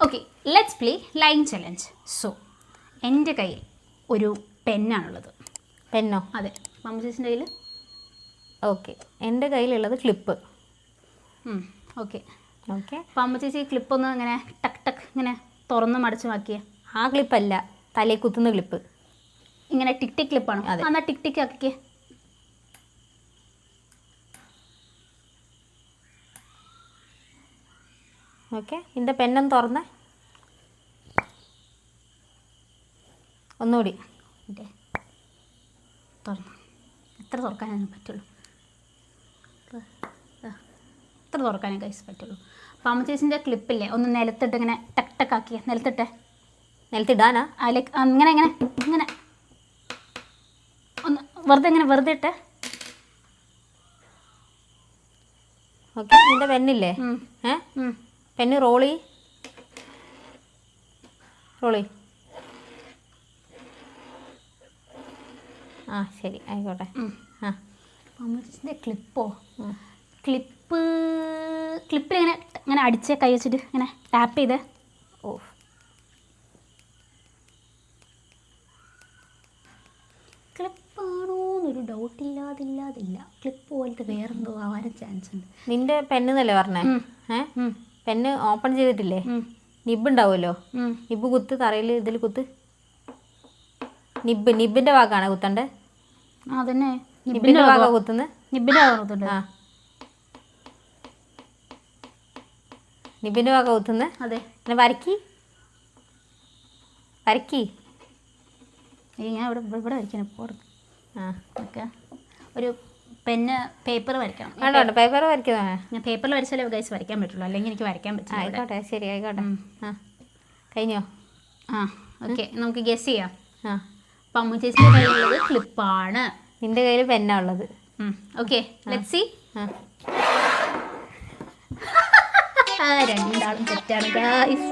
Okay, let's play line challenge. So എൻ്റെ കയ്യിൽ ഒരു പെന്നാണുള്ളത്. പെന്നോ? അതെ. മമ്മ ചേച്ചിൻ്റെ കയ്യിൽ? ഓക്കെ, എൻ്റെ കയ്യിലുള്ളത് ക്ലിപ്പ്. Okay okay. അപ്പം അമ്മ ചേച്ചി ക്ലിപ്പ് ഒന്ന് ഇങ്ങനെ ടക്ക് ടക്ക് ഇങ്ങനെ തുറന്ന് മടച്ചു നോക്കിയേ. ആ ക്ലിപ്പല്ല, തലയിൽ കുത്തുന്ന ക്ലിപ്പ്. ഇങ്ങനെ ടിക് ടിക് ക്ലിപ്പാണ്. അതെ. എന്നാൽ ടിക് ടിക് ആക്കിക്കേ. ഓക്കെ, ഇതിൻ്റെ പെന്നൊന്ന് തുറന്നേ. ഒന്നുകൂടി തുറന്നു. എത്ര തുറക്കാനേ പറ്റുള്ളൂ, എത്ര തുറക്കാനേ കൈസ് പറ്റുള്ളൂ. അപ്പം അമ്മ ചേച്ചിൻ്റെ ക്ലിപ്പില്ലേ ഒന്ന് നിലത്തിട്ട് ഇങ്ങനെ ടക്ക് ടക്ക് ആക്കിയേ. നിലത്തിട്ടെ. നിലത്തിടാനാ? അതിലേക്ക് അങ്ങനെ ഇങ്ങനെ ഇങ്ങനെ ഒന്ന് വെറുതെ ഇട്ടെ. ഓക്കെ, ഇതിൻ്റെ പെന്നില്ലേ? പെന്ന് റോളി. ആ ശരി, ആയിക്കോട്ടെ. അമ്മ ചേച്ചിൻ്റെ ക്ലിപ്പിലിങ്ങനെ ഇങ്ങനെ അടിച്ചേ, കൈ വെച്ചിട്ട് ഇങ്ങനെ ടാപ്പ് ചെയ്തേ. ഓ, ക്ലിപ്പാണോന്നൊരു ഡൗട്ടില്ലാതില്ല. ക്ലിപ്പ് പോലത്തെ വേറെന്തോ ആവാനും ചാൻസ് ഉണ്ട്. നിന്റെ പെന്നല്ലേ പറഞ്ഞേ? പെന്ന് ഓപ്പൺ ചെയ്തിട്ടില്ലേ? നിബ് ഉണ്ടാവുമല്ലോ, നിബ് കുത്ത്, തറയിൽ ഇതിൽ കുത്ത്. നിബിൻ്റെ ഭാഗമാണ് കുത്തണ്ടേ? അതന്നെ, നിബിൻ്റെ ഭാഗം കുത്തുന്നത്. നിബിൻ്റെ ഭാഗം കുത്തണ്ടേ? ആ, നിബിൻ്റെ ഭാഗം കുത്തുന്നത്. അതെ. പിന്നെ വരക്കി ഞാൻ ഇവിടെ വരയ്ക്കണം ഇപ്പോൾ. ആ, ഓക്കെ. ഒരു പെന്ന് പേപ്പർ വരയ്ക്കണം. വേണ്ട, പേപ്പർ വരയ്ക്കുന്നതാ. ഞാൻ പേപ്പറിൽ വരച്ചാലേ ഗൈസ് വരയ്ക്കാൻ പറ്റുള്ളൂ, അല്ലെങ്കിൽ എനിക്ക് വരയ്ക്കാൻ പറ്റില്ല. ആയിക്കോട്ടെ, ശരി, ആയിക്കോട്ടെ. ആ, കഴിഞ്ഞോ? ആ, ഓക്കെ, നമുക്ക് ഗസ് ചെയ്യാം. ആ, അപ്പം അമ്മു ചേച്ചിയുടെ കയ്യിലുള്ളത് ക്ലിപ്പാണ്, നിന്റെ കയ്യിൽ പെന്നാ ഉള്ളത്. Okay, let's see. രണ്ടാളും തെറ്റാണ് ഗൈസ്.